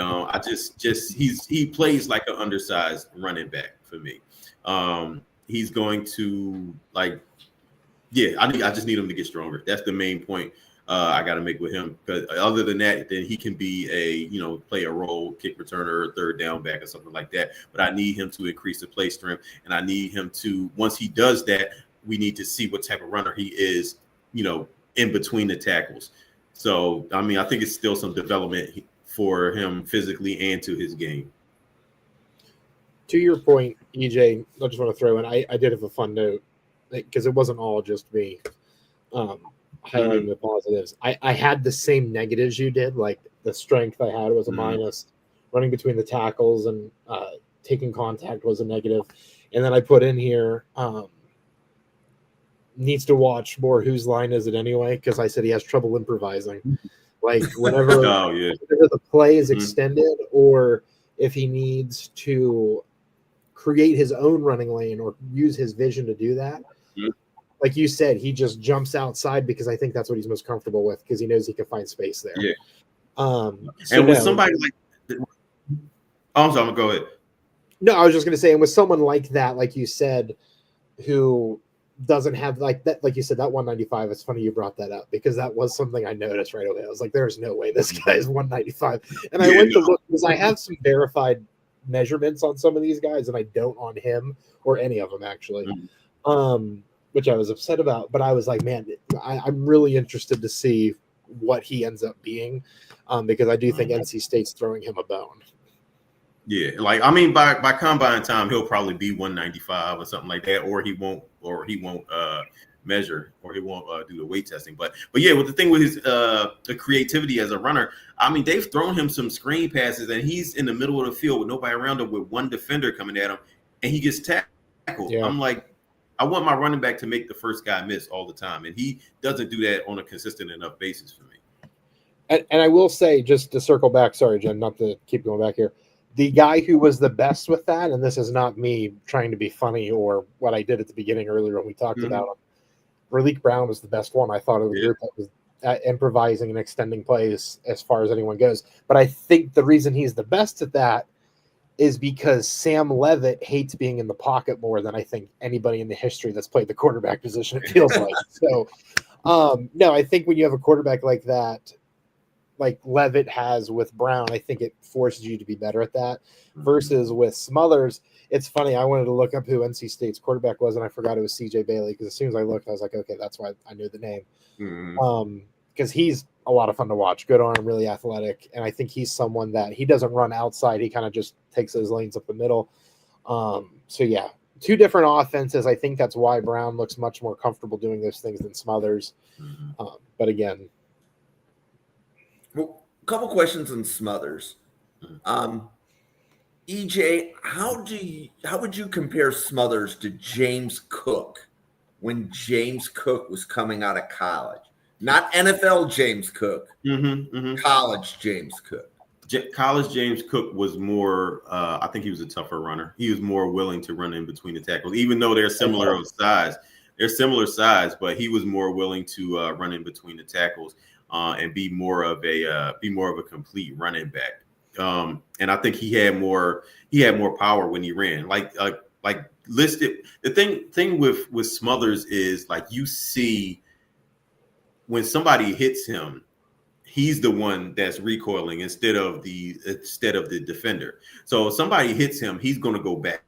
he plays like an undersized running back for me. He's going to I just need him to get stronger. That's the main point I got to make with him. Because other than that, then he can be play a role, kick returner, third down back or something like that. But I need him to increase the play strength, and I need him to once he does that, we need to see what type of runner he is, in between the tackles. So I think it's still some development for him physically and to his game. To your point, EJ, I just want to throw in, I did have a fun note because it wasn't all just me highlighting the positives. I had the same negatives you did, like the strength I had was a minus, running between the tackles and taking contact was a negative. And then I put in here, needs to watch more whose line is it anyway, because I said he has trouble improvising. Like whenever the play is extended or if he needs to create his own running lane or use his vision to do that, like you said, he just jumps outside because I think that's what he's most comfortable with because he knows he can find space there. Yeah. Somebody like I'm sorry, go ahead. No, I was just going to say, and with someone like that, like you said, who doesn't have like that, like you said, that 195. It's funny you brought that up because that was something I noticed right away. I was like, "There's no way this guy is 195." And I went to look because I have some verified measurements on some of these guys, and I don't on him or any of them actually, which I was upset about. But I was like, man, I'm really interested to see what he ends up being because I do think NC State's throwing him a bone. Yeah, by combine time, he'll probably be 195 or something like that, or he won't measure, or he won't do the weight testing. But yeah, with the thing with his the creativity as a runner, they've thrown him some screen passes, and he's in the middle of the field with nobody around him, with one defender coming at him, and he gets tackled. Yeah. I'm like, I want my running back to make the first guy miss all the time, and he doesn't do that on a consistent enough basis for me. And I will say, just to circle back, sorry, Jen, not to keep going back here. The guy who was the best with that, and this is not me trying to be funny or what I did at the beginning earlier when we talked about him, Raleek Brown was the best one. I thought of the group that was improvising and extending plays as far as anyone goes. But I think the reason he's the best at that is because Sam Leavitt hates being in the pocket more than I think anybody in the history that's played the quarterback position, it feels like. So, no, I think when you have a quarterback like that, like Leavitt has with Brown, I think it forces you to be better at that. Versus with Smothers, it's funny. I wanted to look up who NC State's quarterback was, and I forgot it was CJ Bailey because as soon as I looked, I was like, okay, that's why I knew the name. Because he's a lot of fun to watch. Good arm, really athletic, and I think he's someone that he doesn't run outside. He kind of just takes those lanes up the middle. So yeah, two different offenses. I think that's why Brown looks much more comfortable doing those things than Smothers. But again, well, a couple questions on Smothers. EJ, how would you compare Smothers to James Cook when James Cook was coming out of college? Not NFL James Cook, college James Cook. College James Cook was more, I think he was a tougher runner. He was more willing to run in between the tackles, even though they're similar of size. They're similar size, but he was more willing to run in between the tackles and be more of a complete running back. And I think he had more power when he ran. Like listed. The thing with Smothers is like you see when somebody hits him, he's the one that's recoiling instead of the defender. So if somebody hits him, he's going to go back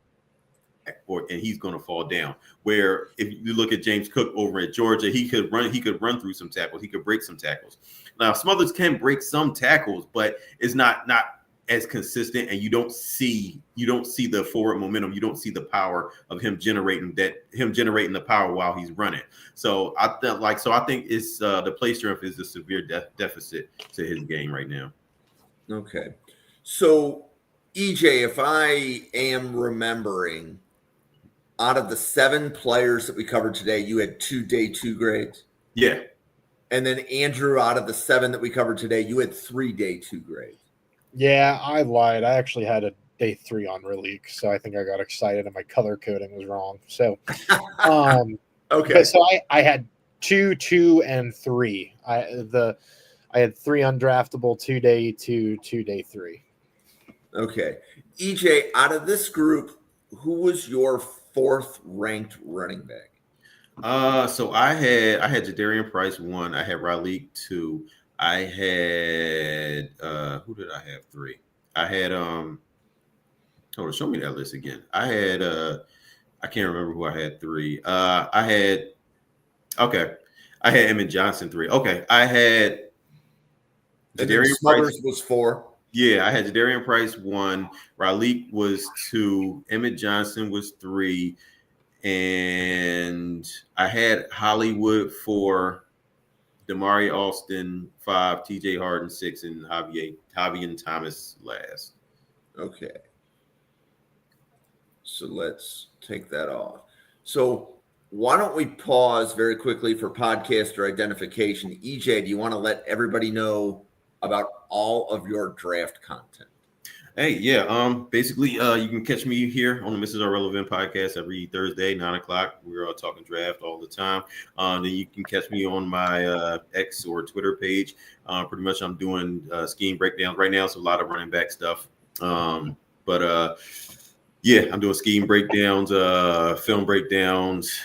and he's going to fall down. Where if you look at James Cook over at Georgia, he could run through some tackles, he could break some tackles. Now Smothers can break some tackles, but it's not as consistent, and you don't see the forward momentum. You don't see the power of him generating the power while he's running. So I think it's the play strength is a severe deficit to his game right now. Okay, so EJ, if I am remembering, out of the 7 players that we covered today, you had 2 day 2 grades. Yeah, and then Andrew, out of the 7 that we covered today, you had 3 day 2 grades. Yeah, I lied. I actually had a day 3 on Raleek, so I think I got excited and my color coding was wrong. So, okay. So I had 2, 2, and 3. I had 3 undraftable, 2 day 2, 2 day 3. Okay, EJ, out of this group, who was your 4th ranked running back? So I had Jadarian Price 1. I had Raleek 2. I had who did I have 3? I had show me that list again. I had I can't remember who I had 3. I had Emmet Johnson 3. Okay, I had Jadarian Price was 4. Yeah, I had Jadarian Price 1, Raleek was 2, Emmet Johnson was 3, and I had Hollywood 4. Damari, Alston 5, TJ Harden 6, and Javian Thomas last. Okay. So let's take that off. So why don't we pause very quickly for podcaster identification? EJ, do you want to let everybody know about all of your draft content? Hey, yeah. Basically, you can catch me here on the Mrs. Irrelevant podcast every Thursday, 9:00. We're talking draft all the time. Then you can catch me on my X or Twitter page. Pretty much, I'm doing scheme breakdowns right now. So a lot of running back stuff. Yeah, I'm doing scheme breakdowns, film breakdowns,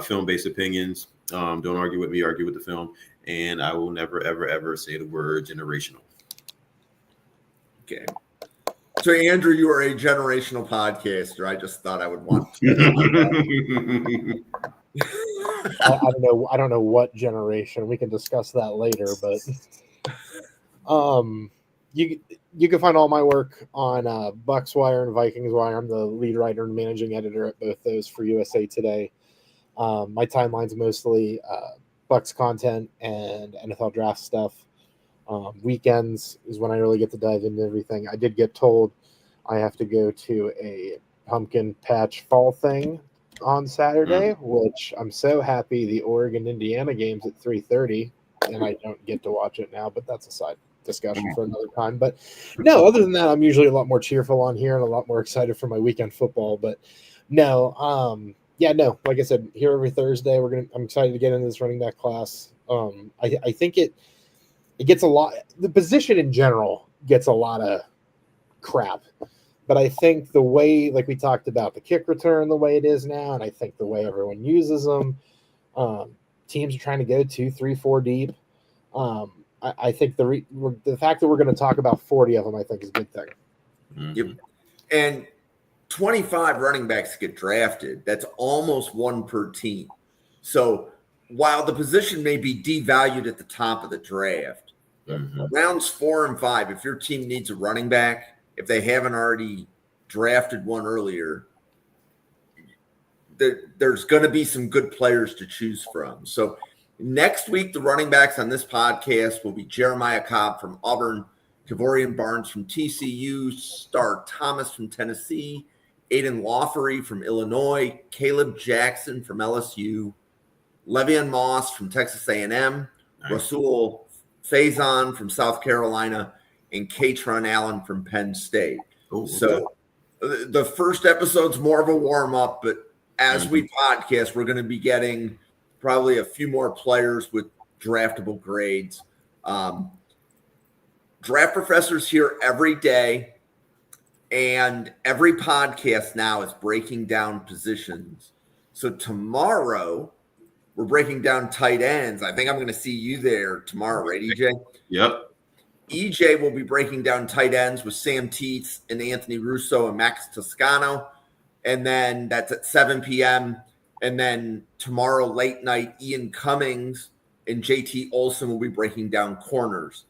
film-based opinions. Don't argue with me, argue with the film. And I will never, ever, ever say the word generational. Okay. So, Andrew, you are a generational podcaster. I just thought I would want to. I don't know what generation. We can discuss that later, but you can find all my work on Bucks Wire and Vikings Wire. I'm the lead writer and managing editor at both those for USA Today. My timeline's mostly Bucks content and NFL draft stuff. Weekends is when I really get to dive into everything. I did get told I have to go to a pumpkin patch fall thing on Saturday, which I'm so happy the Oregon-Indiana game's at 3:30, and I don't get to watch it now, but that's a side discussion for another time. But no, other than that, I'm usually a lot more cheerful on here and a lot more excited for my weekend football. But no, like I said, here every Thursday, I'm excited to get into this running back class. I think it gets a lot. The position in general gets a lot of crap, but I think the way, like we talked about, the kick return the way it is now, and I think the way everyone uses them, teams are trying to go 2, 3, 4 deep. I think the fact that we're going to talk about 40 of them, I think, is a good thing. Yep. And 25 running backs get drafted. That's almost 1 per team. So while the position may be devalued at the top of the draft, Rounds 4 and 5, if your team needs a running back, if they haven't already drafted one earlier, there's going to be some good players to choose from. So next week, the running backs on this podcast will be Jeremiah Cobb from Auburn, Kavorian Barnes from TCU, Star Thomas from Tennessee, Aiden Lawfery from Illinois, Caleb Jackson from LSU, Le'Veon Moss from Texas A&M, Rasul Faison from South Carolina, and Katron Allen from Penn State. So the first episode's more of a warm-up, but as we podcast, we're going to be getting probably a few more players with draftable grades. Draft Professor's here every day, and every podcast now is breaking down positions. So tomorrow, we're breaking down tight ends. I think I'm going to see you there tomorrow, right, EJ? Yep. EJ will be breaking down tight ends with Sam Teets and Anthony Russo and Max Toscano. And then that's at 7 p.m. And then tomorrow, late night, Ian Cummings and JT Olson will be breaking down corners.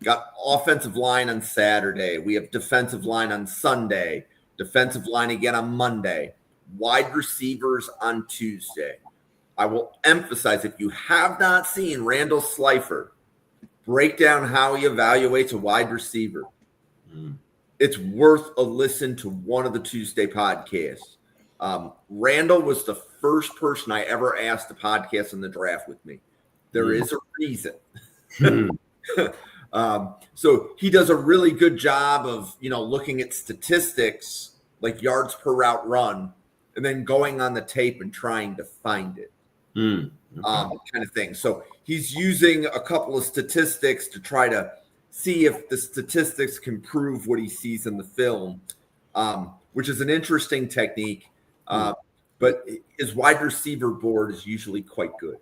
Got offensive line on Saturday. We have defensive line on Sunday. Defensive line again on Monday. Wide receivers on Tuesday. I will emphasize, if you have not seen Randall Slifer break down how he evaluates a wide receiver, it's worth a listen to one of the Tuesday podcasts. Randall was the first person I ever asked to podcast in the draft with me. There is a reason. So he does a really good job of, looking at statistics like yards per route run and then going on the tape and trying to find it. Kind of thing. So he's using a couple of statistics to try to see if the statistics can prove what he sees in the film, which is an interesting technique. But his wide receiver board is usually quite good.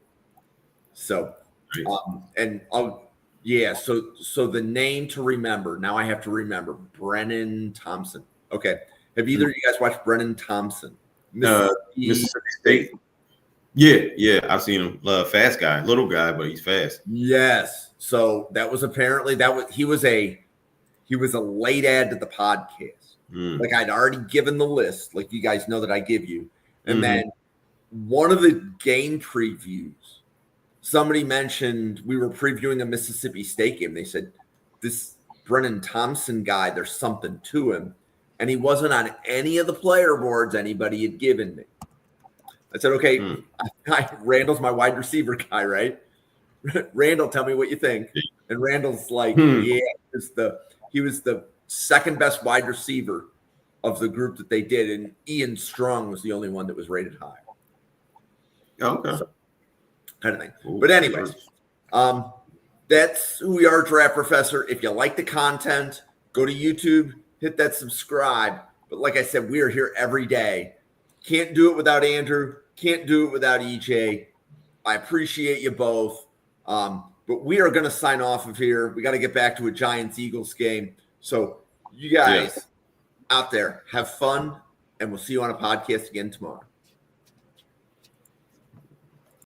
So, so the name to remember, now I have to remember, Brennan Thompson. Okay. Have either of you guys watched Brennan Thompson? Mississippi State. Yeah, I've seen him. Fast guy, little guy, but he's fast. Yes. So that was apparently he was a late add to the podcast. Like I'd already given the list, like you guys know that I give you. And then one of the game previews, somebody mentioned we were previewing a Mississippi State game. They said, this Brennan Thompson guy, there's something to him. And he wasn't on any of the player boards anybody had given me. I said, okay, Randall's my wide receiver guy, right? Randall, tell me what you think. And Randall's like, he was the second best wide receiver of the group that they did. And Ian Strong was the only one that was rated high. Okay. So, kind of thing. But anyways, that's who we are, Draft Professor. If you like the content, go to YouTube, hit that subscribe. But like I said, we are here every day. Can't do it without Andrew. Can't do it without EJ. I appreciate you both. But we are going to sign off of here. We got to get back to a Giants-Eagles game. So you guys out there, have fun, and we'll see you on a podcast again tomorrow.